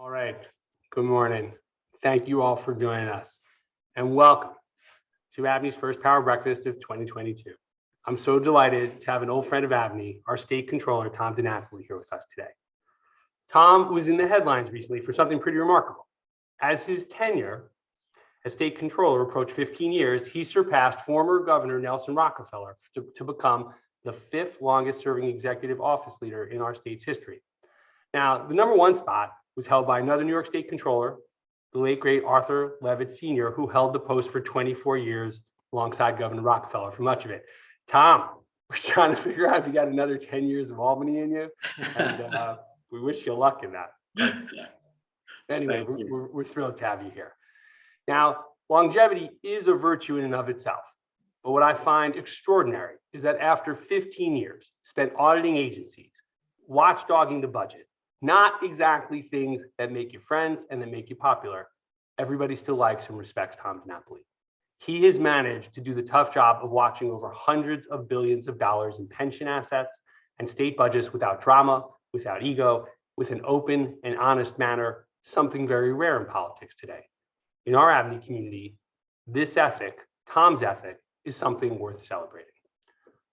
All right. Good morning. Thank you all for joining us, and welcome to ABNY's first Power Breakfast of 2022. I'm so delighted to have an old friend of ABNY, our State Controller, Tom DiNapoli, here with us today. Tom was in the headlines recently for something pretty remarkable. As his tenure as State Controller approached 15 years, he surpassed former Governor Nelson Rockefeller to become the 5th longest serving executive office leader in our state's history. Now, the number one spot was held by another New York State Controller, the late great Arthur Levitt Sr., who held the post for 24 years alongside Governor Rockefeller for much of it. Tom, we're trying to figure out if you got another 10 years of Albany in you, and we wish you luck in that. But anyway, we're thrilled to have you here. Now, longevity is a virtue in and of itself, but what I find extraordinary is that after 15 years spent auditing agencies, watchdogging the budget, not exactly things that make you friends and that make you popular, everybody still likes and respects Tom DiNapoli. He has managed to do the tough job of watching over hundreds of billions of dollars in pension assets and state budgets without drama, without ego, with an open and honest manner, something very rare in politics today. In our ABNY community, this ethic, Tom's ethic, is something worth celebrating.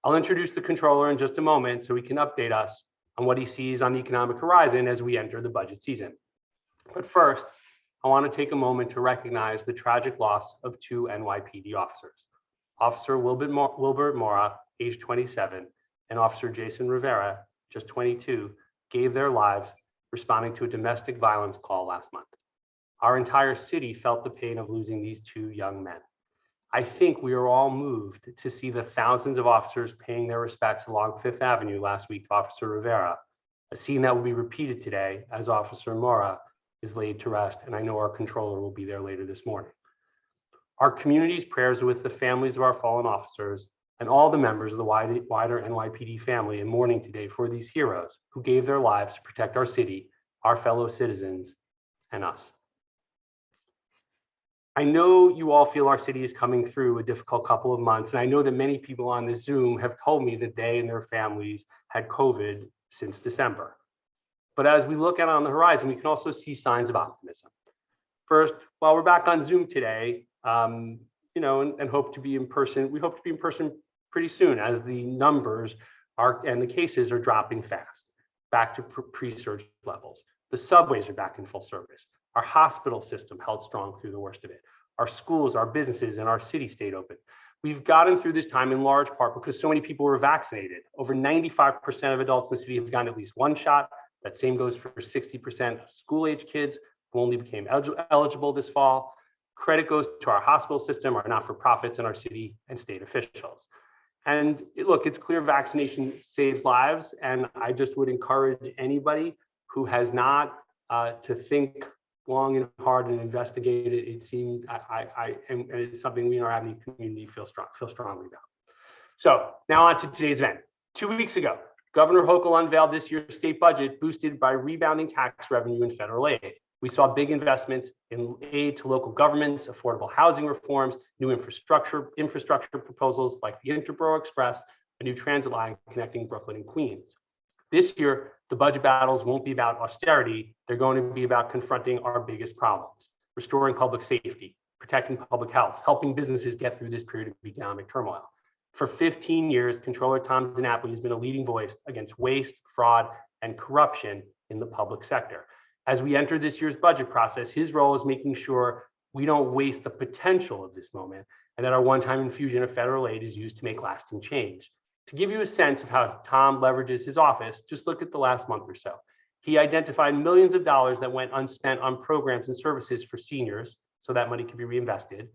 I'll introduce the controller in just a moment so he can update us on what he sees on the economic horizon as we enter the budget season. But first, I want to take a moment to recognize the tragic loss of 2 NYPD officers. Officer Wilbert Mora, age 27, and Officer Jason Rivera, just 22, gave their lives responding to a domestic violence call last month. Our entire city felt the pain of losing these 2 young men. I think we are all moved to see the thousands of officers paying their respects along Fifth Avenue last week to Officer Rivera, a scene that will be repeated today as Officer Mora is laid to rest, and I know our controller will be there later this morning. Our community's prayers are with the families of our fallen officers and all the members of the wider NYPD family in mourning today for these heroes who gave their lives to protect our city, our fellow citizens, and us. I know you all feel our city is coming through a difficult couple of months, and I know that many people on this Zoom have told me that they and their families had COVID since December. But as we look out on the horizon, we can also see signs of optimism. First, while we're back on Zoom today, and hope to be in person, we hope to be in person pretty soon as the numbers and the cases are dropping fast, back to pre-surge levels. The subways are back in full service. Our hospital system held strong through the worst of it. Our schools, our businesses, and our city stayed open. We've gotten through this time in large part because so many people were vaccinated. Over 95% of adults in the city have gotten at least one shot. That same goes for 60% of school-age kids who only became eligible this fall. Credit goes to our hospital system, our not-for-profits, and our city and state officials. And look, it's clear vaccination saves lives, and I just would encourage anybody who has not to think long and hard and investigate it. It seemed, and it's something we in our ABNY community feel strongly about. So now on to today's event. 2 weeks ago, Governor Hochul unveiled this year's state budget boosted by rebounding tax revenue and federal aid. We saw big investments in aid to local governments, affordable housing reforms, new infrastructure proposals like the Interborough Express, a new transit line connecting Brooklyn and Queens. This year, the budget battles won't be about austerity. They're going to be about confronting our biggest problems, restoring public safety, protecting public health, helping businesses get through this period of economic turmoil. For 15 years, Controller Tom DiNapoli has been a leading voice against waste, fraud, and corruption in the public sector. As we enter this year's budget process, his role is making sure we don't waste the potential of this moment and that our one-time infusion of federal aid is used to make lasting change. To give you a sense of how Tom leverages his office, just look at the last month or so. He identified millions of dollars that went unspent on programs and services for seniors, so that money can be reinvested.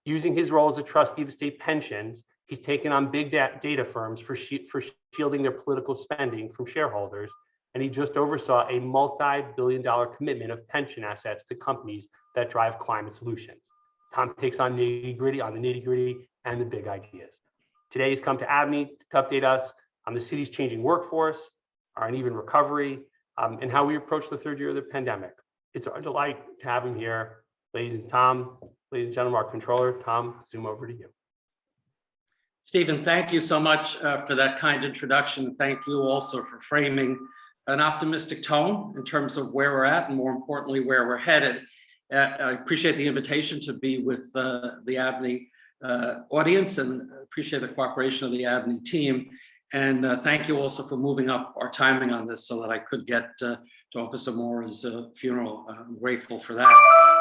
Using his role as a trustee of state pensions, he's taken on big data firms for shielding their political spending from shareholders, and he just oversaw a multi-billion-dollar commitment of pension assets to companies that drive climate solutions. Tom takes on the nitty-gritty and the big ideas. Today he's come to ABNY to update us on the city's changing workforce, our uneven recovery, and how we approach the 3rd year of the pandemic. It's a delight to have him here. Ladies and gentlemen, our controller, Tom, Zoom over to you. Stephen, thank you so much for that kind introduction. Thank you also for framing an optimistic tone in terms of where we're at and, more importantly, where we're headed. I appreciate the invitation to be with the ABNY audience, and appreciate the cooperation of the ABNY team. And thank you also for moving up our timing on this so that I could get to Officer Moore's funeral. I'm grateful for that.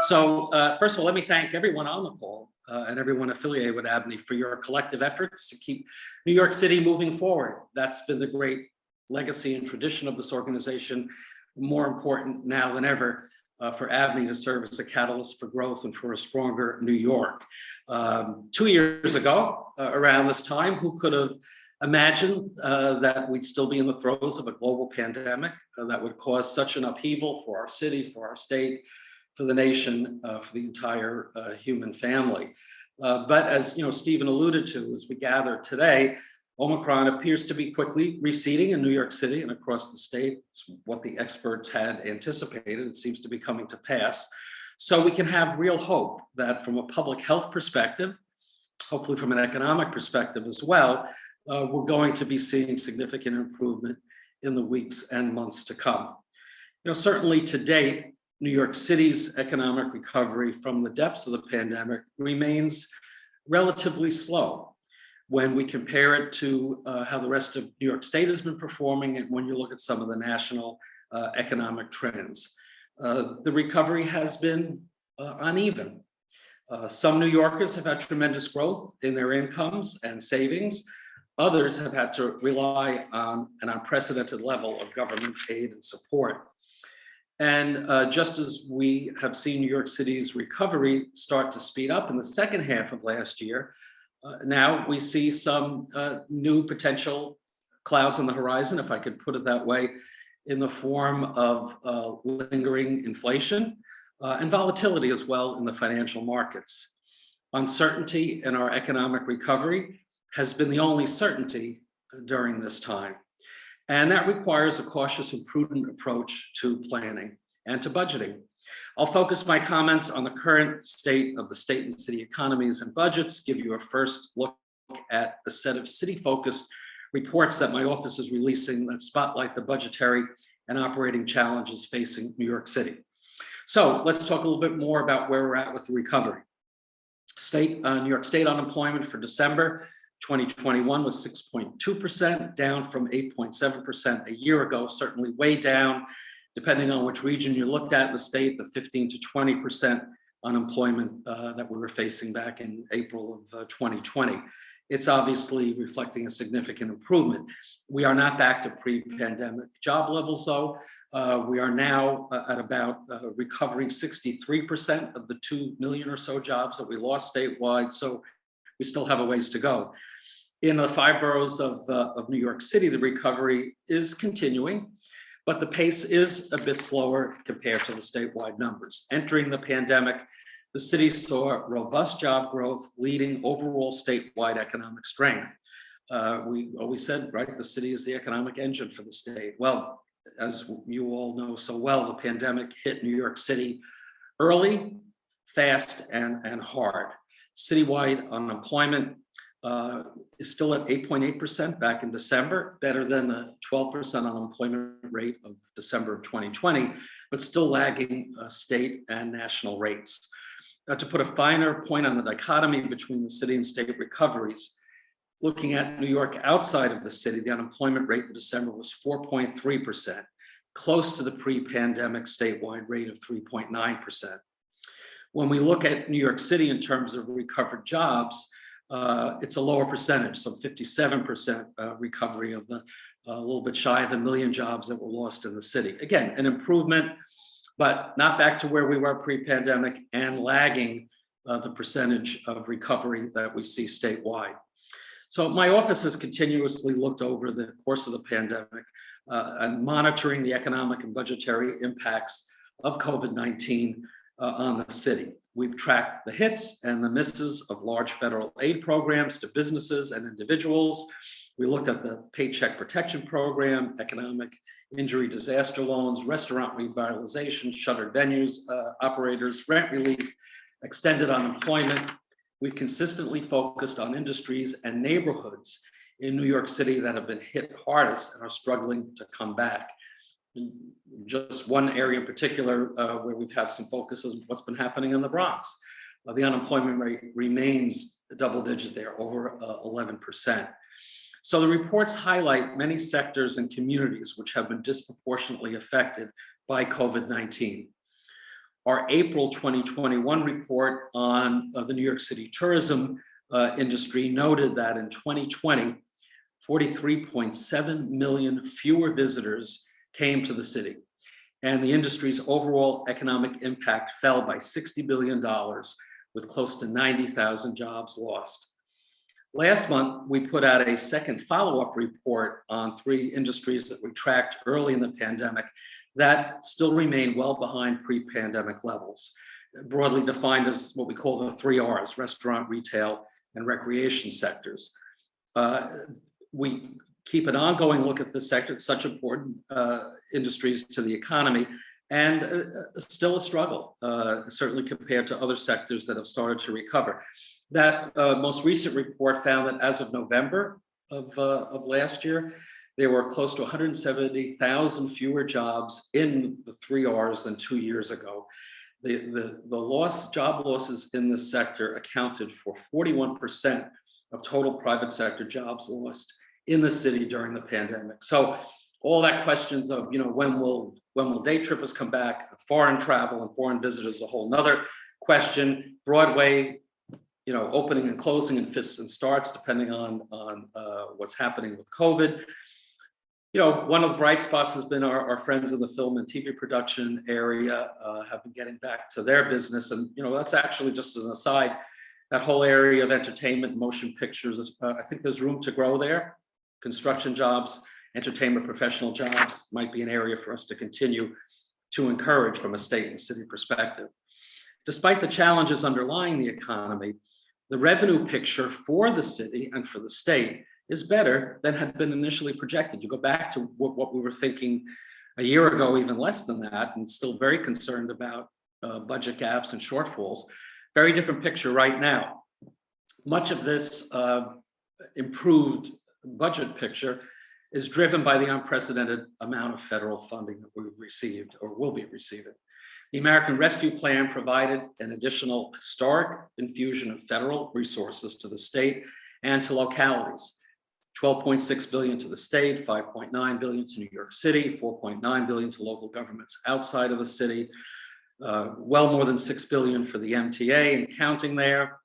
So first of all, let me thank everyone on the call and everyone affiliated with ABNY for your collective efforts to keep New York City moving forward. That's been the great legacy and tradition of this organization, more important now than ever for ABNY to serve as a catalyst for growth and for a stronger New York. 2 years ago, around this time, who could have imagined that we'd still be in the throes of a global pandemic that would cause such an upheaval for our city, for our state, for the nation, for the entire human family. But as Stephen alluded to, as we gather today, Omicron appears to be quickly receding in New York City and across the state. It's what the experts had anticipated. It seems to be coming to pass. So we can have real hope that from a public health perspective, hopefully from an economic perspective as well, we're going to be seeing significant improvement in the weeks and months to come. Certainly to date, New York City's economic recovery from the depths of the pandemic remains relatively slow when we compare it to how the rest of New York State has been performing, and when you look at some of the national economic trends. The recovery has been uneven. Some New Yorkers have had tremendous growth in their incomes and savings. Others have had to rely on an unprecedented level of government aid and support. And just as we have seen New York City's recovery start to speed up in the second half of last year, now we see some new potential clouds on the horizon, if I could put it that way, in the form of lingering inflation and volatility as well in the financial markets. Uncertainty in our economic recovery has been the only certainty during this time. And that requires a cautious and prudent approach to planning and to budgeting. I'll focus my comments on the current state of the state and city economies and budgets, give you a first look at a set of city-focused reports that my office is releasing that spotlight the budgetary and operating challenges facing New York City. So let's talk a little bit more about where we're at with the recovery. New York State unemployment for December 2021 was 6.2%, down from 8.7% a year ago, certainly way down, depending on which region you looked at in the state, the 15 to 20% unemployment that we were facing back in April of 2020. It's obviously reflecting a significant improvement. We are not back to pre-pandemic job levels, though. We are now at about recovering 63% of the 2 million or so jobs that we lost statewide, so we still have a ways to go. In the 5 boroughs of New York City, the recovery is continuing, but the pace is a bit slower compared to the statewide numbers. Entering the pandemic, the city saw robust job growth leading overall statewide economic strength. We always said, right, the city is the economic engine for the state. Well, as you all know so well, the pandemic hit New York City early, fast, and hard. Citywide unemployment is still at 8.8% back in December, better than the 12% unemployment rate of December of 2020, but still lagging state and national rates. To put a finer point on the dichotomy between the city and state recoveries, looking at New York outside of the city, the unemployment rate in December was 4.3%, close to the pre-pandemic statewide rate of 3.9%. When we look at New York City in terms of recovered jobs, it's a lower percentage, so 57% recovery of the a little bit shy of 1 million jobs that were lost in the city. Again, an improvement, but not back to where we were pre-pandemic and lagging the percentage of recovery that we see statewide. So my office has continuously looked over the course of the pandemic and monitoring the economic and budgetary impacts of COVID-19 on the city. We've tracked the hits and the misses of large federal aid programs to businesses and individuals. We looked at the Paycheck Protection Program, economic injury disaster loans, restaurant revitalization, shuttered venues, operators, rent relief, extended unemployment. We consistently focused on industries and neighborhoods in New York City that have been hit hardest and are struggling to come back. Just one area in particular where we've had some focus is what's been happening in the Bronx. The unemployment rate remains double digit there, over 11%. So the reports highlight many sectors and communities which have been disproportionately affected by COVID-19. Our April 2021 report on the New York City tourism industry noted that in 2020, 43.7 million fewer visitors came to the city, and the industry's overall economic impact fell by $60 billion, with close to 90,000 jobs lost. Last month, we put out a second follow-up report on 3 industries that we tracked early in the pandemic that still remain well behind pre-pandemic levels, broadly defined as what we call the 3 Rs: restaurant, retail, and recreation sectors. We keep an ongoing look at this sector. It's such important industries to the economy, and still a struggle, certainly compared to other sectors that have started to recover. That most recent report found that as of November of last year, there were close to 170,000 fewer jobs in the 3 Rs than 2 years ago. The job losses in this sector accounted for 41% of total private sector jobs lost in the city during the pandemic. So all that questions of, when will day trippers come back, foreign travel and foreign visitors is a whole nother question. Broadway, opening and closing and fits and starts depending on what's happening with COVID. One of the bright spots has been our friends in the film and TV production area have been getting back to their business. And, that's actually, just as an aside, that whole area of entertainment, motion pictures, I think there's room to grow there. Construction jobs, entertainment professional jobs might be an area for us to continue to encourage from a state and city perspective. Despite the challenges underlying the economy, the revenue picture for the city and for the state is better than had been initially projected. You go back to what we were thinking a year ago, even less than that, and still very concerned about budget gaps and shortfalls. Very different picture right now. Much of this improved budget picture is driven by the unprecedented amount of federal funding that we've received or will be receiving. The American Rescue Plan provided an additional historic infusion of federal resources to the state and to localities. $12.6 billion to the state, $5.9 billion to New York City, $4.9 billion to local governments outside of the city, well more than $6 billion for the MTA and counting there.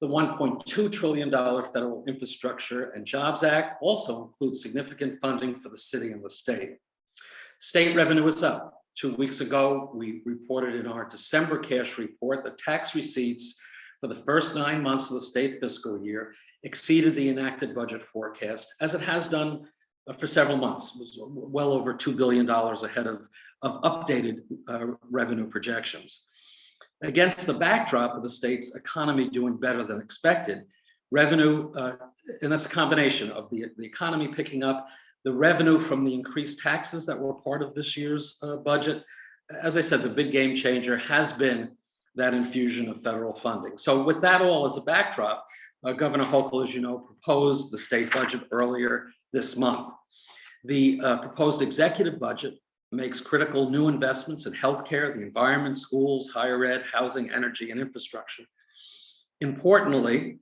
The $1.2 trillion Federal Infrastructure and Jobs Act also includes significant funding for the city and the state. State revenue is up. 2 weeks ago, we reported in our December cash report that tax receipts for the first 9 months of the state fiscal year exceeded the enacted budget forecast, as it has done for several months. It was well over $2 billion ahead of updated revenue projections. Against the backdrop of the state's economy doing better than expected, revenue, and that's a combination of the economy picking up, the revenue from the increased taxes that were part of this year's budget. As I said, the big game changer has been that infusion of federal funding. So with that all as a backdrop, Governor Hochul, as you know, proposed the state budget earlier this month. The proposed executive budget makes critical new investments in healthcare, the environment, schools, higher ed, housing, energy, and infrastructure. Importantly,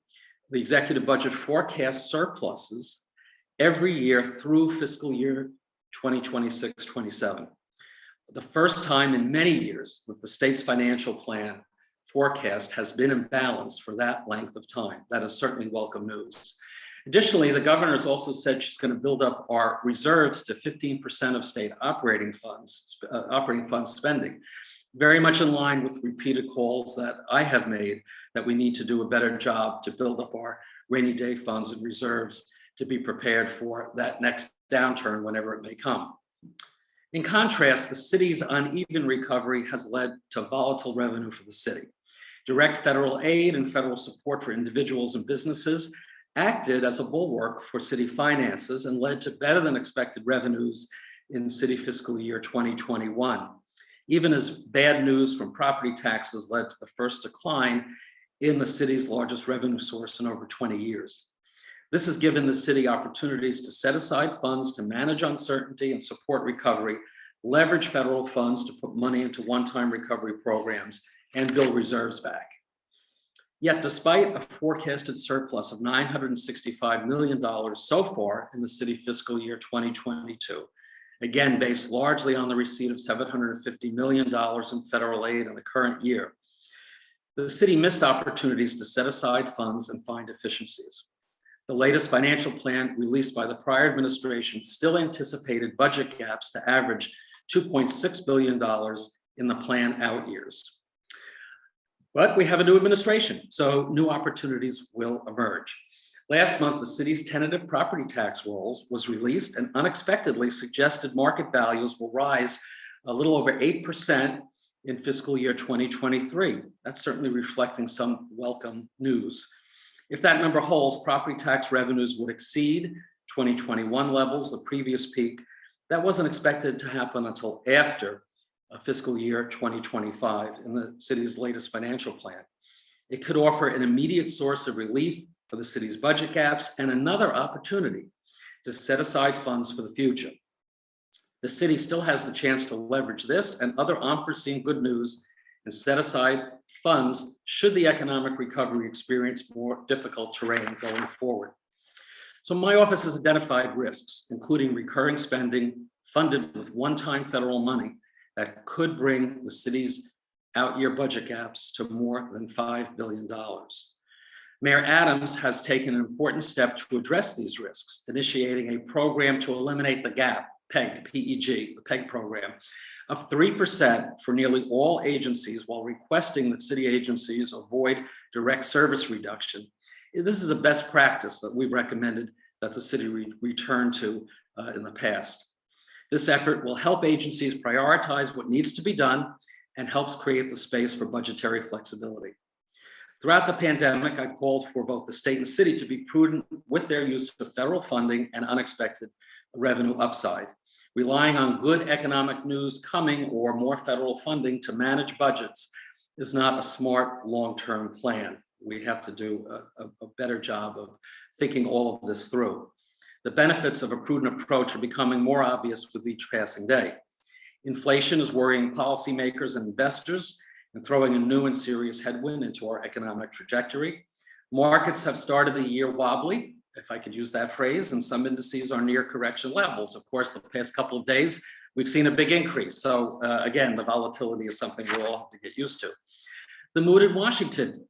the executive budget forecasts surpluses every year through fiscal year 2026-27. The first time in many years that the state's financial plan forecast has been imbalanced for that length of time. That is certainly welcome news. Additionally, the governor has also said she's going to build up our reserves to 15% of state operating fund spending, very much in line with repeated calls that I have made that we need to do a better job to build up our rainy day funds and reserves to be prepared for that next downturn whenever it may come. In contrast, the city's uneven recovery has led to volatile revenue for the city. Direct federal aid and federal support for individuals and businesses acted as a bulwark for city finances and led to better than expected revenues in city fiscal year 2021, even as bad news from property taxes led to the first decline in the city's largest revenue source in over 20 years. This has given the city opportunities to set aside funds to manage uncertainty and support recovery leverage federal funds to put money into one-time recovery programs, and build reserves back. Yet, despite a forecasted surplus of $965 million so far in the city fiscal year 2022, again, based largely on the receipt of $750 million in federal aid in the current year, the city missed opportunities to set aside funds and find efficiencies. The latest financial plan released by the prior administration still anticipated budget gaps to average $2.6 billion in the plan out years. But we have a new administration, so new opportunities will emerge. Last month, the city's tentative property tax rolls was released and unexpectedly suggested market values will rise a little over 8% in fiscal year 2023. That's certainly reflecting some welcome news. If that number holds, property tax revenues would exceed 2021 levels, the previous peak. That wasn't expected to happen until after fiscal year 2025 in the city's latest financial plan. It could offer an immediate source of relief for the city's budget gaps and another opportunity to set aside funds for the future. The city still has the chance to leverage this and other unforeseen good news and set aside funds should the economic recovery experience more difficult terrain going forward. So my office has identified risks, including recurring spending funded with one-time federal money that could bring the city's out-year budget gaps to more than $5 billion. Mayor Adams has taken an important step to address these risks, initiating a program to eliminate the gap, PEG, P-E-G, the PEG program, of 3% for nearly all agencies while requesting that city agencies avoid direct service reduction. This is a best practice that we've recommended that the city return to in the past. This effort will help agencies prioritize what needs to be done and helps create the space for budgetary flexibility. Throughout the pandemic, I've called for both the state and city to be prudent with their use of federal funding and unexpected revenue upside. Relying on good economic news coming or more federal funding to manage budgets is not a smart long-term plan. We have to do a better job of thinking all of this through. The benefits of a prudent approach are becoming more obvious with each passing day. Inflation is worrying policymakers and investors and throwing a new and serious headwind into our economic trajectory. Markets have started the year wobbly, if I could use that phrase, and some indices are near correction levels. Of course, the past couple of days, we've seen a big increase. So again, the volatility is something we'll all have to get used to. The mood in Washington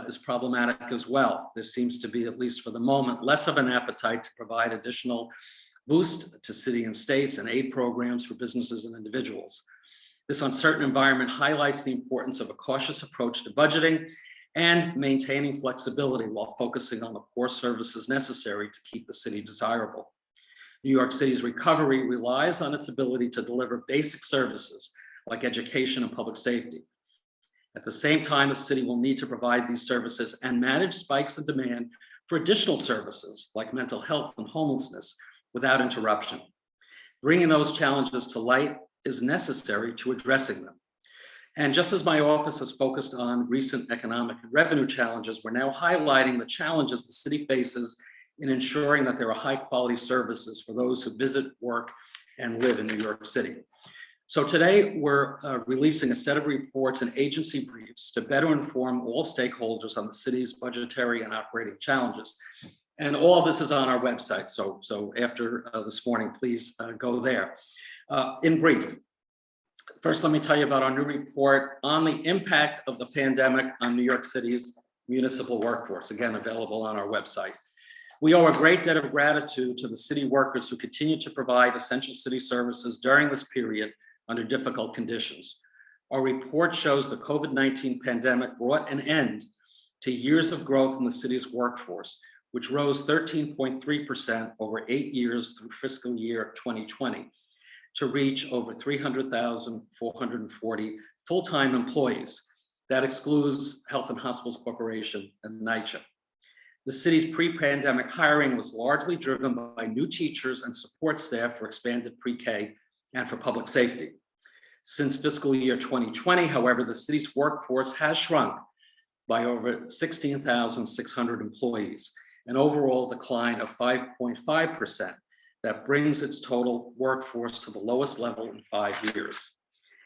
is problematic as well. There seems to be, at least for the moment, less of an appetite to provide additional boost to city and states and aid programs for businesses and individuals. This uncertain environment highlights the importance of a cautious approach to budgeting and maintaining flexibility while focusing on the core services necessary to keep the city desirable. New York City's recovery relies on its ability to deliver basic services like education and public safety. At the same time, the city will need to provide these services and manage spikes in demand for additional services like mental health and homelessness without interruption. Bringing those challenges to light is necessary to addressing them. And just as my office has focused on recent economic and revenue challenges, we're now highlighting the challenges the city faces in ensuring that there are high quality services for those who visit, work, and live in New York City. So today we're releasing a set of reports and agency briefs to better inform all stakeholders on the city's budgetary and operating challenges. And all of this is on our website. So after this morning, please go there. In brief, first, let me tell you about our new report on the impact of the pandemic on New York City's municipal workforce, again, available on our website. We owe a great debt of gratitude to the city workers who continue to provide essential city services during this period under difficult conditions. Our report shows the COVID-19 pandemic brought an end to years of growth in the city's workforce, which rose 13.3% over 8 years through fiscal year 2020 to reach over 300,440 full-time employees. That excludes Health and Hospitals Corporation and NYCHA. The city's pre-pandemic hiring was largely driven by new teachers and support staff for expanded pre-K and for public safety. Since fiscal year 2020, however, the city's workforce has shrunk by over 16,600 employees, an overall decline of 5.5%, that brings its total workforce to the lowest level in 5 years.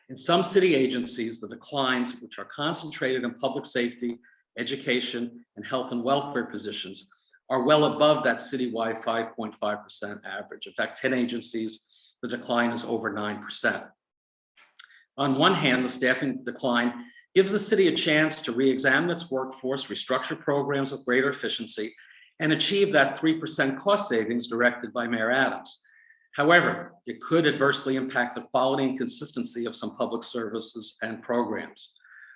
In some city agencies, the declines, which are concentrated in public safety, education, and health and welfare positions, are well above that citywide 5.5% average. In fact, 10 agencies, the decline is over 9%. On one hand, the staffing decline gives the city a chance to re-examine its workforce, restructure programs with greater efficiency, and achieve that 3% cost savings directed by Mayor Adams. However, it could adversely impact the quality and consistency of some public services and programs.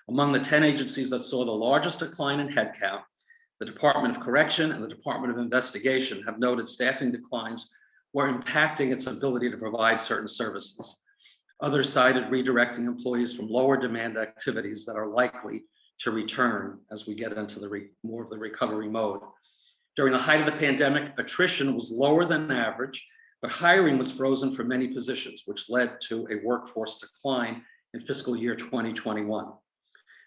Among the 10 agencies that saw the largest decline in headcount, the Department of Correction and the Department of Investigation have noted staffing declines were impacting its ability to provide certain services. Others cited redirecting employees from lower demand activities that are likely to return as we get into more of the recovery mode. During the height of the pandemic, attrition was lower than average, but hiring was frozen for many positions, which led to a workforce decline in fiscal year 2021.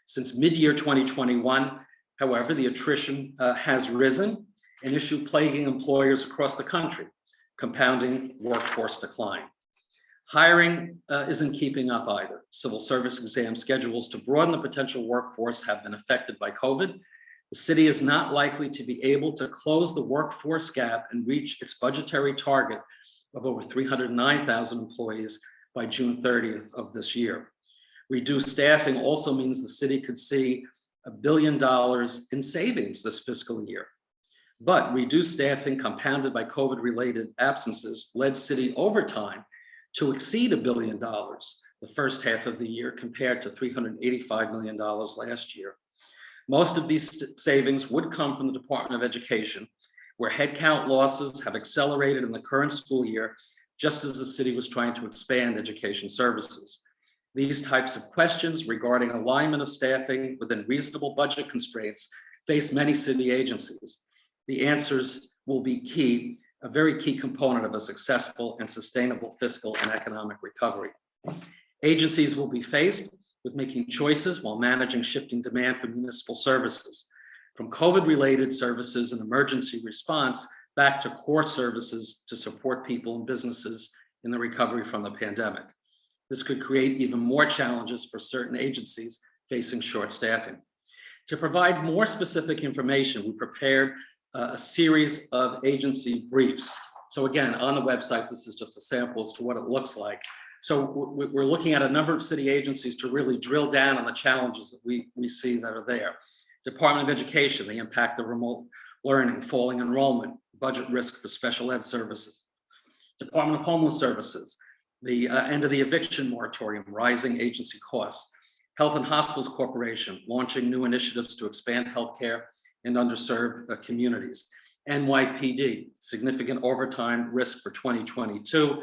Since mid-year 2021, however, the attrition has risen, an issue plaguing employers across the country, compounding workforce decline. Hiring isn't keeping up either. Civil service exam schedules to broaden the potential workforce have been affected by COVID. The city is not likely to be able to close the workforce gap and reach its budgetary target of over 309,000 employees by June 30th of this year. Reduced staffing also means the city could see $1 billion in savings this fiscal year. But reduced staffing compounded by COVID-related absences led city overtime to exceed $1 billion the first half of the year compared to $385 million last year. Most of these savings would come from the Department of Education, where headcount losses have accelerated in the current school year, just as the city was trying to expand education services. These types of questions regarding alignment of staffing within reasonable budget constraints face many city agencies. The answers will be key, a very key component of a successful and sustainable fiscal and economic recovery. Agencies will be faced with making choices while managing shifting demand for municipal services, from COVID-related services and emergency response back to core services to support people and businesses in the recovery from the pandemic. This could create even more challenges for certain agencies facing short staffing. To provide more specific information, we prepared a series of agency briefs. So again, on the website, this is just a sample as to what it looks like. So we're looking at a number of city agencies to really drill down on the challenges that we see that are there. Department of Education, the impact of remote learning, falling enrollment, budget risk for special ed services. Department of Homeless Services, the end of the eviction moratorium, rising agency costs. Health and Hospitals Corporation, launching new initiatives to expand healthcare in underserved communities. NYPD, significant overtime risk for 2022,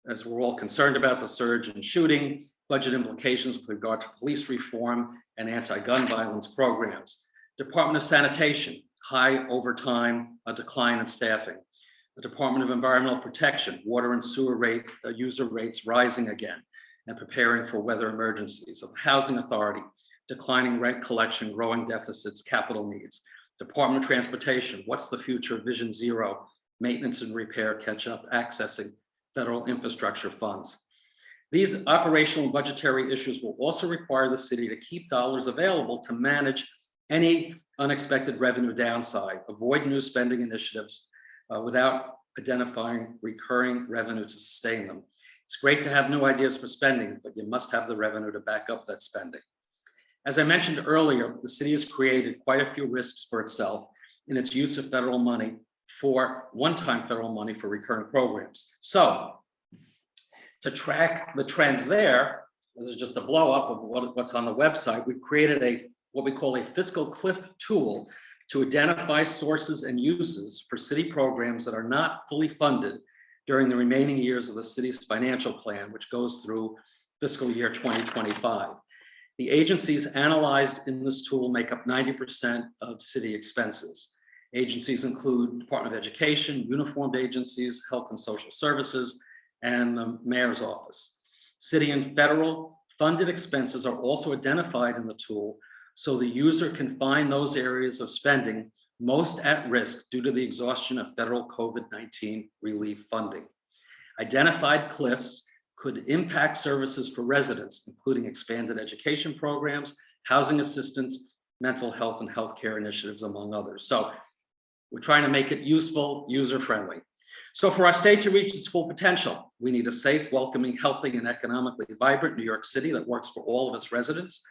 as we're all concerned about the surge in shooting, budget implications with regard to police reform and anti-gun violence programs. Department of Sanitation, high overtime, a decline in staffing. The Department of Environmental Protection, water and sewer user rates rising again and preparing for weather emergencies. The Housing Authority, declining rent collection, growing deficits, capital needs. Department of Transportation, what's the future of Vision Zero, maintenance and repair, catch up, accessing federal infrastructure funds. These operational and budgetary issues will also require the city to keep dollars available to manage any unexpected revenue downside, avoid new spending initiatives without identifying recurring revenue to sustain them. It's great to have new ideas for spending, but you must have the revenue to back up that spending. As I mentioned earlier, the city has created quite a few risks for itself in its use of federal money for one-time federal money for recurring programs. So to track the trends there, this is just a blow up of what's on the website. We've created what we call a fiscal cliff tool to identify sources and uses for city programs that are not fully funded during the remaining years of the city's financial plan, which goes through fiscal year 2025. The agencies analyzed in this tool make up 90% of city expenses. Agencies include Department of Education, uniformed agencies, Health and Social Services, and the Mayor's Office. City and federal funded expenses are also identified in the tool, so the user can find those areas of spending most at risk due to the exhaustion of federal COVID-19 relief funding. Identified cliffs could impact services for residents, including expanded education programs, housing assistance, mental health and healthcare initiatives, among others. So we're trying to make it useful, user-friendly. So for our state to reach its full potential, we need a safe, welcoming, healthy, and economically vibrant New York City that works for all of its residents.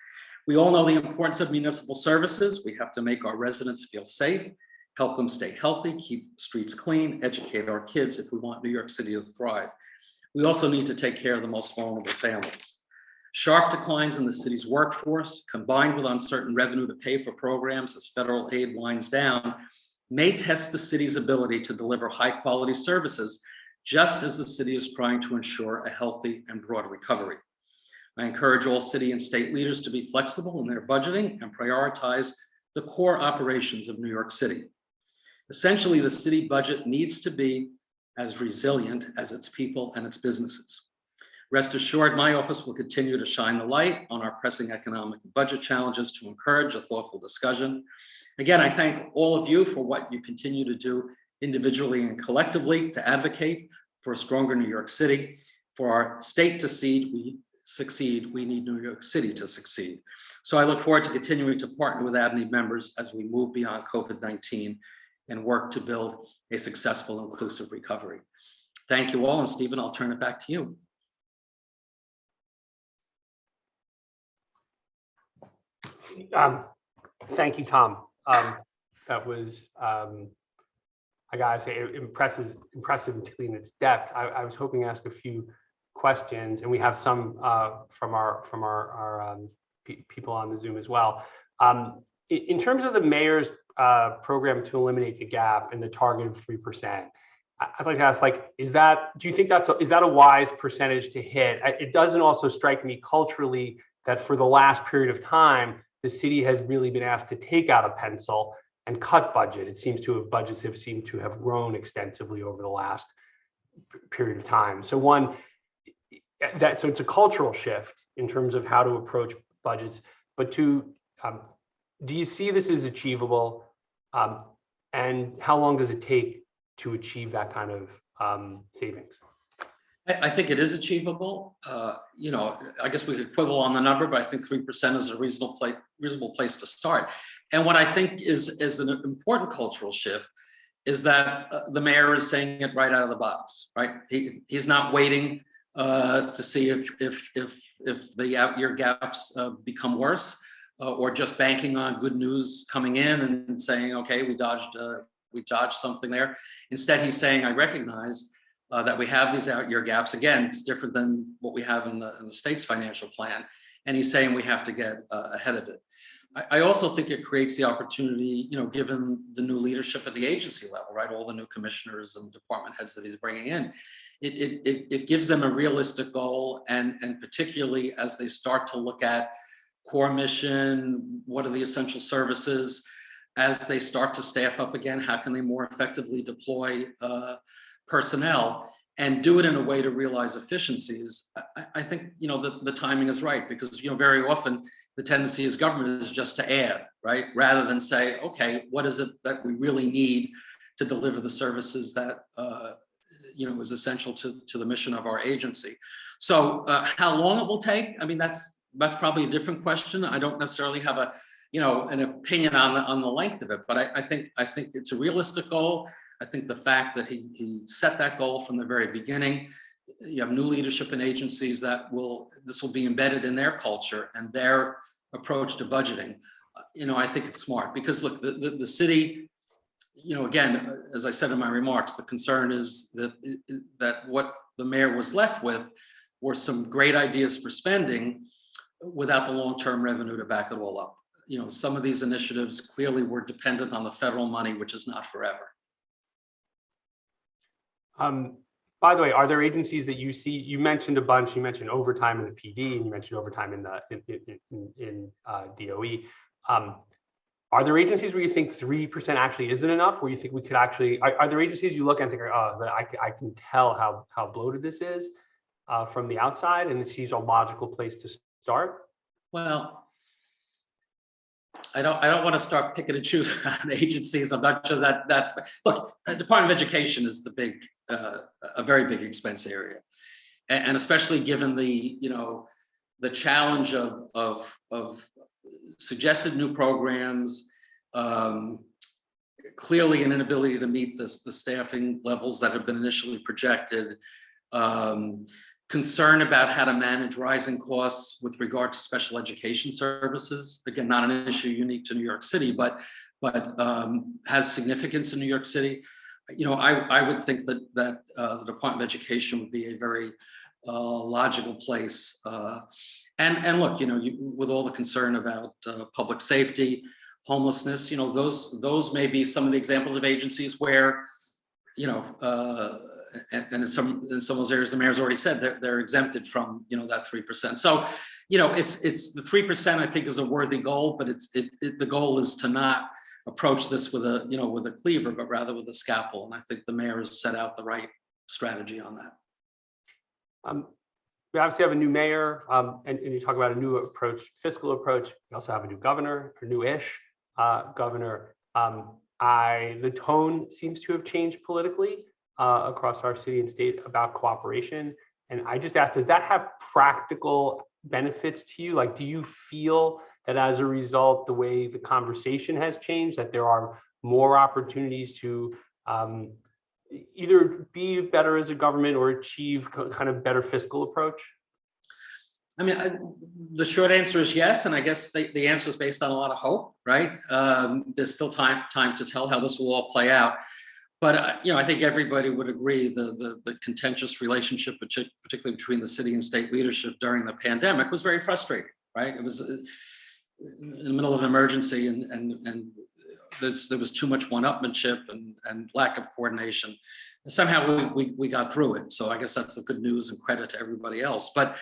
We all know the importance of municipal services. We have to make our residents feel safe, help them stay healthy, keep streets clean, educate our kids if we want New York City to thrive. We also need to take care of the most vulnerable families. Sharp declines in the city's workforce, combined with uncertain revenue to pay for programs as federal aid winds down, may test the city's ability to deliver high-quality services, just as the city is trying to ensure a healthy and broad recovery. I encourage all city and state leaders to be flexible in their budgeting and prioritize the core operations of New York City. Essentially, the city budget needs to be as resilient as its people and its businesses. Rest assured, my office will continue to shine the light on our pressing economic and budget challenges to encourage a thoughtful discussion. Again, I thank all of you for what you continue to do individually and collectively to advocate for a stronger New York City. For our state to succeed, we need New York City to succeed. So I look forward to continuing to partner with ABNY members as we move beyond COVID-19 and work to build a successful, inclusive recovery. Thank you all, and Stephen, I'll turn it back to you. Thank you, Tom. That was, I gotta say, impressive, particularly in its depth. I was hoping to ask a few questions, and we have some from our people on the Zoom as well. In terms of the mayor's program to eliminate the gap and the target of 3%, I'd like to ask, like, do you think is that a wise percentage to hit? It doesn't also strike me culturally that for the last period of time, the city has really been asked to take out a pencil and cut budget. Budgets have seemed to have grown extensively over the last period of time. So so it's a cultural shift in terms of how to approach budgets. But two, do you see this as achievable? And how long does it take to achieve that kind of savings? I think it is achievable. I guess we could quibble on the number, but I think 3% is a reasonable place to start. And what I think is an important cultural shift is that the mayor is saying it right out of the box, right? He's not waiting to see if the out-year gaps become worse, or just banking on good news coming in and saying, okay, we dodged something there. Instead, he's saying, I recognize that we have these out-year gaps. Again, it's different than what we have in the state's financial plan. And he's saying we have to get ahead of it. I also think it creates the opportunity, given the new leadership at the agency level, right? All the new commissioners and department heads that he's bringing in, it gives them a realistic goal. And particularly as they start to look at core mission, what are the essential services, as they start to staff up again, how can they more effectively deploy personnel and do it in a way to realize efficiencies? I think the timing is right, because very often the tendency as government is just to add, right, rather than say, okay, what is it that we really need to deliver the services that is essential to the mission of our agency. So how long it will take? I mean, that's probably a different question. I don't necessarily have an opinion on the length of it, but I think it's a realistic goal. I think the fact that he set that goal from the very beginning, you have new leadership in agencies this will be embedded in their culture and their approach to budgeting. I think it's smart, because look, the city, again, as I said in my remarks, the concern is that what the mayor was left with were some great ideas for spending without the long-term revenue to back it all up. Some of these initiatives clearly were dependent on the federal money, which is not forever. By the way, are there agencies that you see? You mentioned a bunch. You mentioned overtime in the PD, and you mentioned overtime in DOE. Are there agencies where you think 3% actually isn't enough? Where you think we could actually? Are there agencies you look at and think, oh, I can tell how bloated this is from the outside, and it seems a logical place to start? Well, I don't want to start picking and choosing on agencies. I'm not sure that's, look, the Department of Education is the big, a very big expense area. And especially given the, the challenge of suggested new programs, clearly an inability to meet the staffing levels that have been initially projected, concern about how to manage rising costs with regard to special education services. Again, not an issue unique to New York City, but has significance in New York City. I would think that the Department of Education would be a very logical place. And look, with all the concern about public safety, homelessness, those may be some of the examples of agencies where, and in some of those areas, the mayor's already said they're exempted from, that 3%. So, it's the 3%, I think, is a worthy goal, but the goal is to not approach this with a cleaver, but rather with a scalpel. And I think the mayor has set out the right strategy on that. We obviously have a new mayor, and you talk about a new approach, fiscal approach. We also have a new governor, or new-ish governor. The tone seems to have changed politically across our city and state about cooperation. And I just asked, does that have practical benefits to you? Like, do you feel that as a result, the way the conversation has changed, that there are more opportunities to either be better as a government or achieve kind of better fiscal approach? I mean, the short answer is yes, and I guess the answer is based on a lot of hope, right? There's still time to tell how this will all play out. But I think everybody would agree the contentious relationship, particularly between the city and state leadership during the pandemic, was very frustrating, right? It was in the middle of an emergency, and there was too much one-upmanship and lack of coordination. And somehow we got through it. So I guess that's the good news and credit to everybody else. But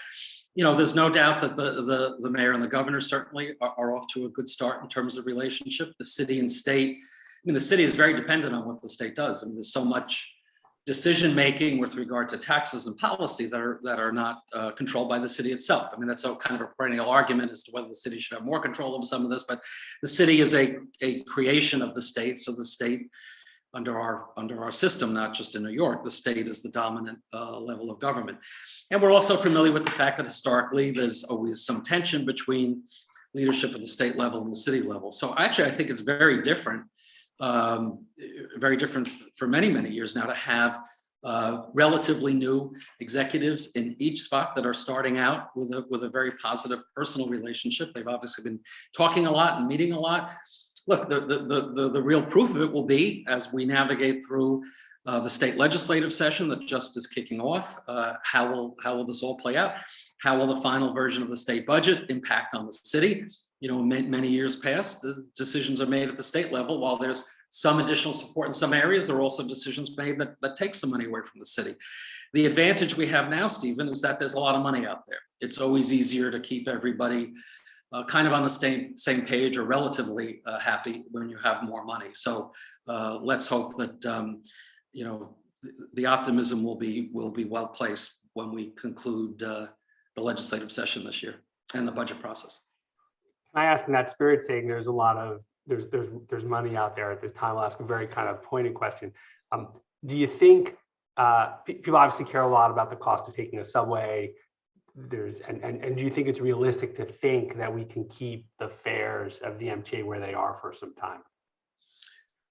there's no doubt that the mayor and the governor certainly are off to a good start in terms of relationship. The city and state, the city is very dependent on what the state does. There's so much decision-making with regard to taxes and policy that are not controlled by the city itself. That's a kind of a perennial argument as to whether the city should have more control over some of this, but the city is a creation of the state. So the state, under our system, not just in New York, the state is the dominant level of government. And we're also familiar with the fact that historically there's always some tension between leadership at the state level and the city level. So actually, I think it's very different for many, many years now to have relatively new executives in each spot that are starting out with a very positive personal relationship. They've obviously been talking a lot and meeting a lot. Look, the real proof of it will be as we navigate through the state legislative session that just is kicking off. How will this all play out? How will the final version of the state budget impact on the city? Many years past, the decisions are made at the state level. While there's some additional support in some areas, there are also decisions made that take some money away from the city. The advantage we have now, Stephen, is that there's a lot of money out there. It's always easier to keep everybody kind of on the same page or relatively happy when you have more money. So let's hope that the optimism will be well placed when we conclude the legislative session this year and the budget process. Can I ask in that spirit, saying there's a lot of there's money out there at this time? I'll ask a very kind of pointed question. Do you think people obviously care a lot about the cost of taking a subway? And do you think it's realistic to think that we can keep the fares of the MTA where they are for some time?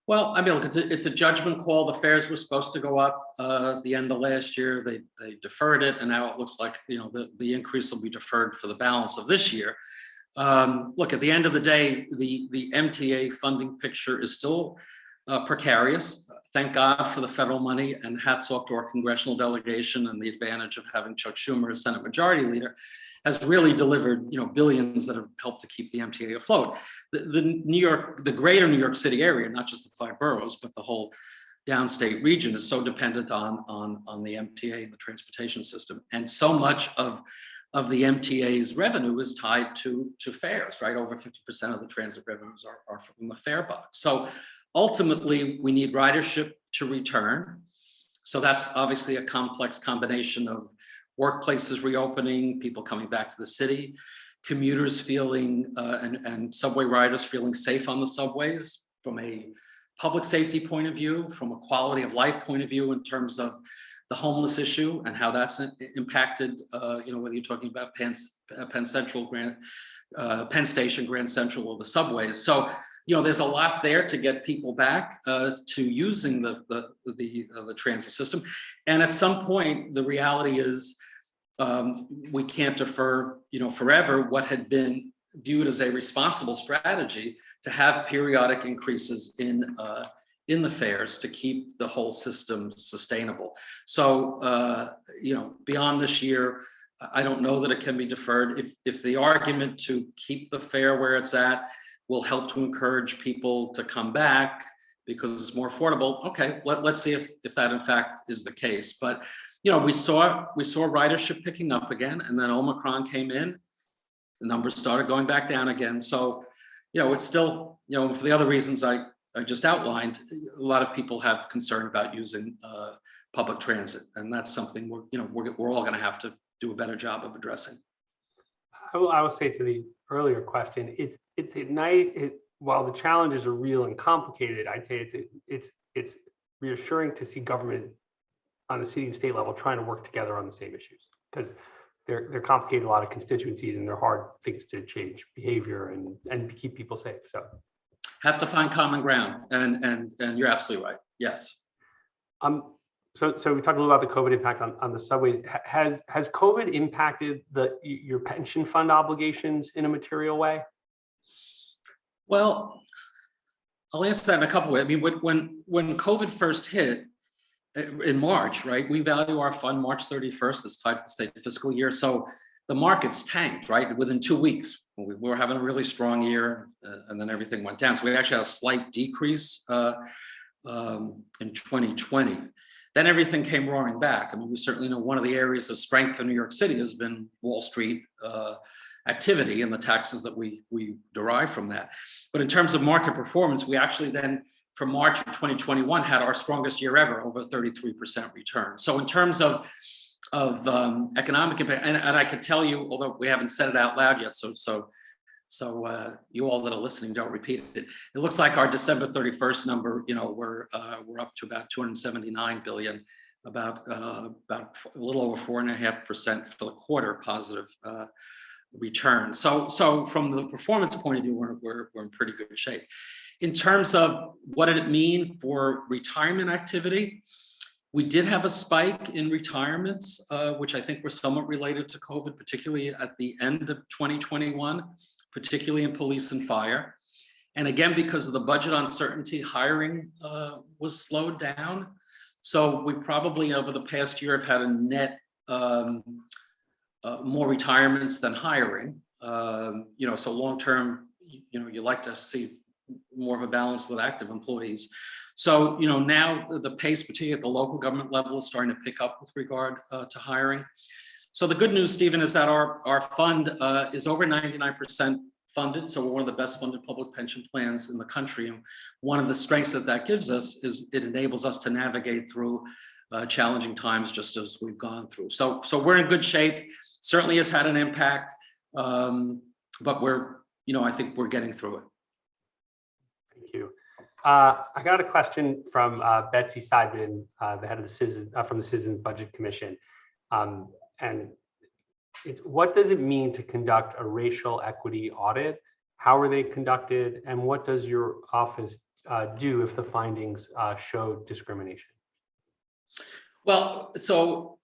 Well, look, it's a judgment call. The fares were supposed to go up at the end of last year. They deferred it, and now it looks like the increase will be deferred for the balance of this year. Look, at the end of the day, the MTA funding picture is still precarious. Thank God for the federal money, and hats off to our congressional delegation and the advantage of having Chuck Schumer as Senate Majority Leader has really delivered billions that have helped to keep the MTA afloat. The greater New York City area, not just the 5 boroughs, but the whole downstate region is so dependent on the MTA and the transportation system. And so much of the MTA's revenue is tied to fares, right? Over 50% of the transit revenues are from the fare box. So ultimately, we need ridership to return. So that's obviously a complex combination of workplaces reopening, people coming back to the city, commuters feeling and subway riders feeling safe on the subways from a public safety point of view, from a quality of life point of view in terms of the homeless issue and how that's impacted, whether you're talking about Penn Central, Penn Station, Grand Central, or the subways. So, there's a lot there to get people back to using the transit system. And at some point, the reality is we can't defer, forever what had been viewed as a responsible strategy to have periodic increases in the fares to keep the whole system sustainable. So, beyond this year, I don't know that it can be deferred. If the argument to keep the fare where it's at will help to encourage people to come back because it's more affordable, okay, let's see if that in fact is the case. But we saw ridership picking up again, and then Omicron came in, the numbers started going back down again. So, it's still, for the other reasons I just outlined, a lot of people have concern about using public transit, and that's something we're all going to have to do a better job of addressing. I will say to the earlier question, it's at night. While the challenges are real and complicated, I'd say it's reassuring to see government on the city and state level trying to work together on the same issues, because they're complicated, a lot of constituencies, and they're hard things to change behavior and keep people safe. So have to find common ground, and you're absolutely right. Yes. So we talked a little about the COVID impact on the subways. Has COVID impacted your pension fund obligations in a material way? Well, I'll answer that in a couple ways. I mean, when COVID first hit in March, right? We value our fund March 31st. It's tied to the state fiscal year. So the markets tanked, right? Within 2 weeks, we were having a really strong year, and then everything went down. So we actually had a slight decrease in 2020. Then everything came roaring back. I mean, we certainly know one of the areas of strength in New York City has been Wall Street activity and the taxes that we derive from that. But in terms of market performance, we actually then, from March of 2021, had our strongest year ever, over 33% return. So in terms of economic impact, and I could tell you, although we haven't said it out loud yet, so you all that are listening don't repeat it. It looks like our December 31st number, we're up to about 279 billion, about a little over 4.5% for the quarter positive return. So from the performance point of view, we're in pretty good shape. In terms of what did it mean for retirement activity, we did have a spike in retirements, which I think were somewhat related to COVID, particularly at the end of 2021. Particularly in police and fire. And again, because of the budget uncertainty, hiring was slowed down. So we probably over the past year have had a net more retirements than hiring. So long-term, you like to see more of a balance with active employees. So, now the pace, particularly at the local government level, is starting to pick up with regard to hiring. So the good news, Stephen, is that our fund is over 99% funded. So we're one of the best funded public pension plans in the country. And one of the strengths that gives us is it enables us to navigate through challenging times just as we've gone through. So we're in good shape. Certainly has had an impact, but I think we're getting through it. Thank you. I got a question from Betsy Seidman, the head of from the Citizens Budget Commission. And it's, what does it mean to conduct a racial equity audit? How are they conducted? And what does your office do if the findings show discrimination? Well, so,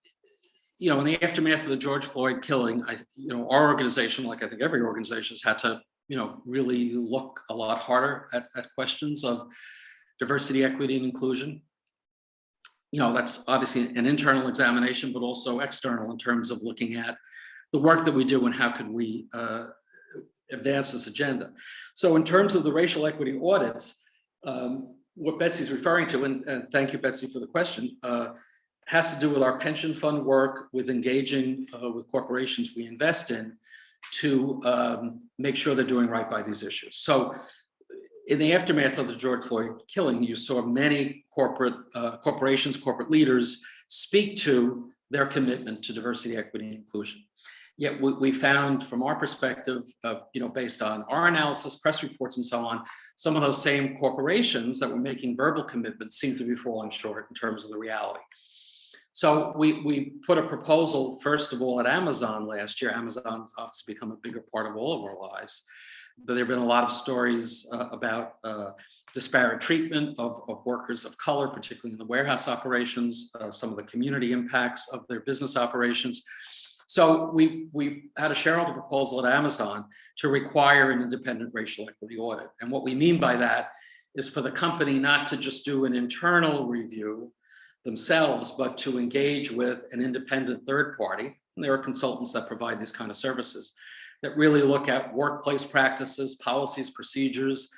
in the aftermath of the George Floyd killing, our organization, like I think every organization, has had to, really look a lot harder at questions of diversity, equity, and inclusion. That's obviously an internal examination, but also external in terms of looking at the work that we do and how can we advance this agenda. So in terms of the racial equity audits, what Betsy's referring to, and thank you, Betsy, for the question, has to do with our pension fund work, with engaging with corporations we invest in to make sure they're doing right by these issues. So in the aftermath of the George Floyd killing, you saw many corporations, corporate leaders speak to their commitment to diversity, equity, and inclusion. yet we found from our perspective, based on our analysis, press reports and so on, some of those same corporations that were making verbal commitments seem to be falling short in terms of the reality. So we put a proposal, first of all, at Amazon last year. Amazon's obviously become a bigger part of all of our lives. But there have been a lot of stories about disparate treatment of workers of color, particularly in the warehouse operations, some of the community impacts of their business operations. So we had a shareholder proposal at Amazon to require an independent racial equity audit. And what we mean by that is for the company not to just do an internal review themselves, but to engage with an independent third party. And there are consultants that provide these kind of services that really look at workplace practices, policies, procedures,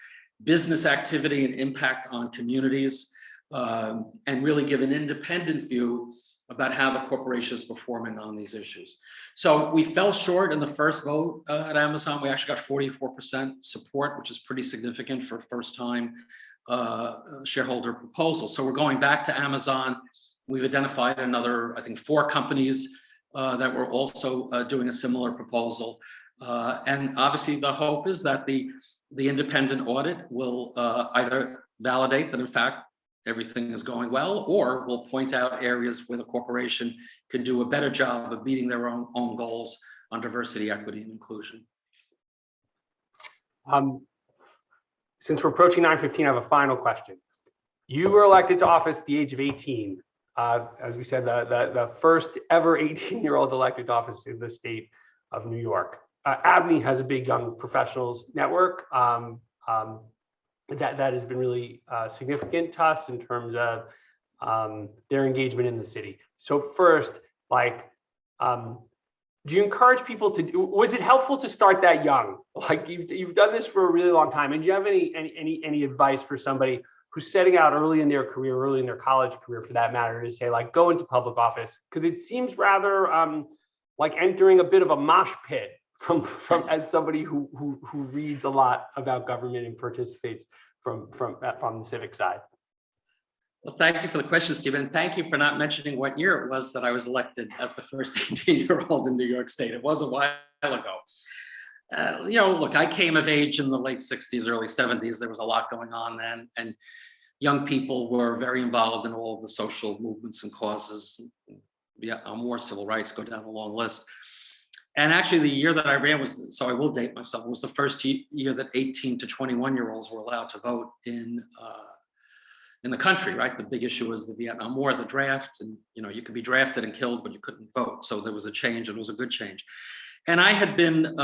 business activity and impact on communities, and really give an independent view about how the corporation is performing on these issues. So we fell short in the first vote at Amazon. We actually got 44% support, which is pretty significant for a first time shareholder proposal. So we're going back to Amazon. We've identified another, I think, 4 companies that were also doing a similar proposal. And obviously the hope is that the independent audit will either validate that in fact everything is going well, or will point out areas where the corporation can do a better job of meeting their own goals on diversity, equity, and inclusion. Since we're approaching 9:15, I have a final question. You were elected to office at the age of 18. As we said, the first ever 18-year-old elected to office in the state of New York. ABNY has a big young professionals network that has been really significant to us in terms of their engagement in the city. So first, do you encourage people to was it helpful to start that young? Like you've done this for a really long time, and do you have any advice for somebody who's setting out early in their career, early in their college career for that matter, to say like go into public office? Because it seems rather like entering a bit of a mosh pit from as somebody who reads a lot about government and participates from the civic side. Well, thank you for the question, Stephen. Thank you for not mentioning what year it was that I was elected as the first 18-year-old in New York State. It was a while ago. Look, I came of age in the late 60s, early 70s. There was a lot going on then, and young people were very involved in all of the social movements and causes. Yeah, more civil rights, go down a long list. And actually the year that I ran was, so I will date myself, was the first year that 18 to 21-year-olds were allowed to vote in the country, right? The big issue was the Vietnam War, the draft, and you could be drafted and killed, but you couldn't vote. So there was a change, and it was a good change. And I had been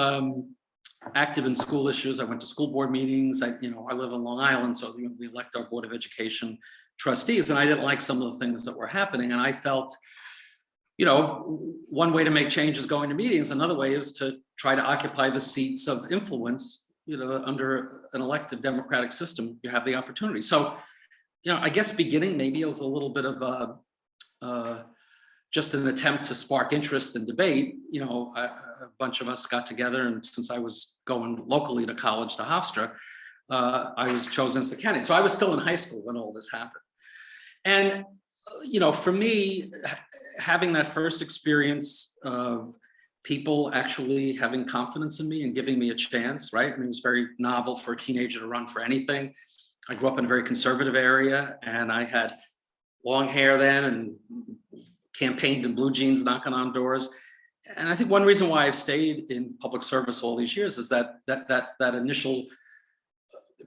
active in school issues. I went to school board meetings. I live in Long Island, so we elect our Board of Education trustees, and I didn't like some of the things that were happening. And I felt, one way to make change is going to meetings. Another way is to try to occupy the seats of influence. Under an elected democratic system, you have the opportunity. So, I guess beginning maybe it was a little bit of just an attempt to spark interest and debate. A bunch of us got together, and since I was going locally to college to Hofstra, I was chosen as the candidate. So I was still in high school when all this happened. And for me, having that first experience of people actually having confidence in me and giving me a chance, right? I mean, it was very novel for a teenager to run for anything. I grew up in a very conservative area, and I had long hair then and campaigned in blue jeans, knocking on doors. And I think one reason why I've stayed in public service all these years is that initial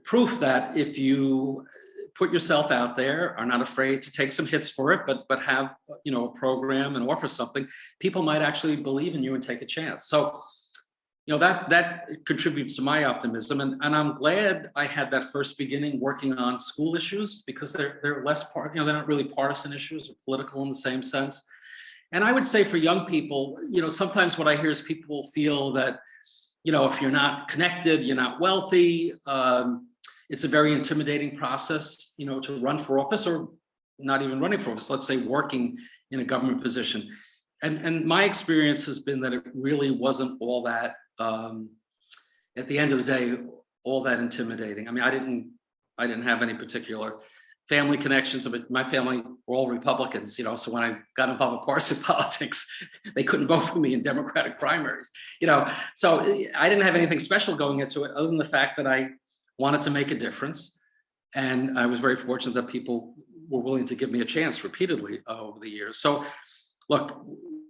proof that if you put yourself out there, are not afraid to take some hits for it, but have a program and offer something, people might actually believe in you and take a chance. So that contributes to my optimism, and I'm glad I had that first beginning working on school issues, because they're less they're not really partisan issues or political in the same sense. And I would say for young people, sometimes what I hear is people feel that if you're not connected, you're not wealthy. It's a very intimidating process, to run for office, or not even running for office, let's say working in a government position. And my experience has been that it really wasn't all that, at the end of the day, all that intimidating. I mean, I didn't have any particular family connections. But my family were all Republicans, you know, so when I got involved with partisan politics, they couldn't vote for me in Democratic primaries, you know. So I didn't have anything special going into it other than the fact that I wanted to make a difference. And I was very fortunate that people were willing to give me a chance repeatedly over the years. So look,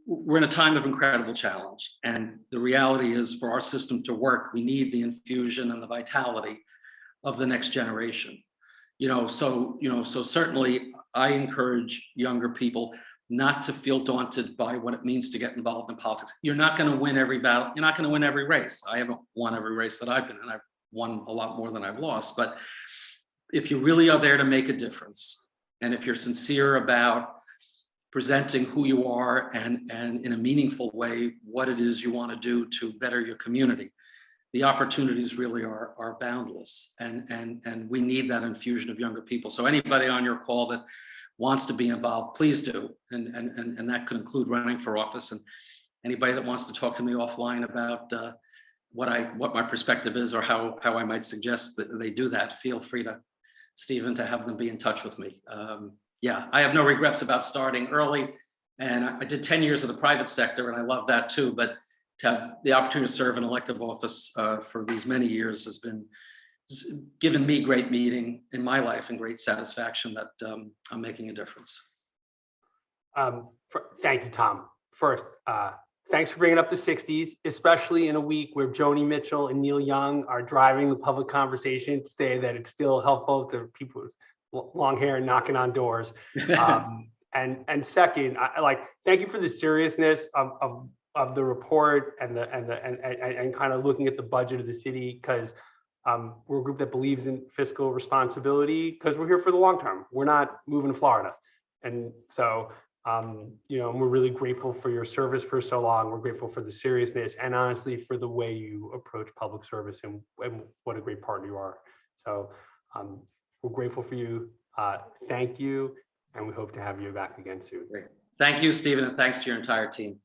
we're in a time of incredible challenge. And the reality is, for our system to work, we need the infusion and the vitality of the next generation. So certainly I encourage younger people not to feel daunted by what it means to get involved in politics. You're not going to win every battle. You're not going to win every race. I haven't won every race that I've been in. I've won a lot more than I've lost. But if you really are there to make a difference, and if you're sincere about presenting who you are and in a meaningful way what it is you want to do to better your community, the opportunities really are boundless, and we need that infusion of younger people. So anybody on your call that wants to be involved, please do, and that could include running for office. And anybody that wants to talk to me offline about what my perspective is, or how I might suggest that they do that, feel free to, Stephen, to have them be in touch with me. Yeah, I have no regrets about starting early, and I did 10 years of the private sector, and I love that too. But to have the opportunity to serve in elective office for these many years has given me great meaning in my life and great satisfaction that I'm making a difference. Thank you, Tom. First, thanks for bringing up the 60s, especially in a week where Joni Mitchell and Neil Young are driving the public conversation to say that it's still helpful to people with long hair and knocking on doors. And second, thank you for the seriousness of the report and kind of looking at the budget of the city, because we're a group that believes in fiscal responsibility, because we're here for the long term. We're not moving to Florida. And so, we're really grateful for your service for so long. We're grateful for the seriousness and honestly for the way you approach public service and what a great partner you are. So we're grateful for you. Thank you. And we hope to have you back again soon. Great. Thank you, Stephen, and thanks to your entire team.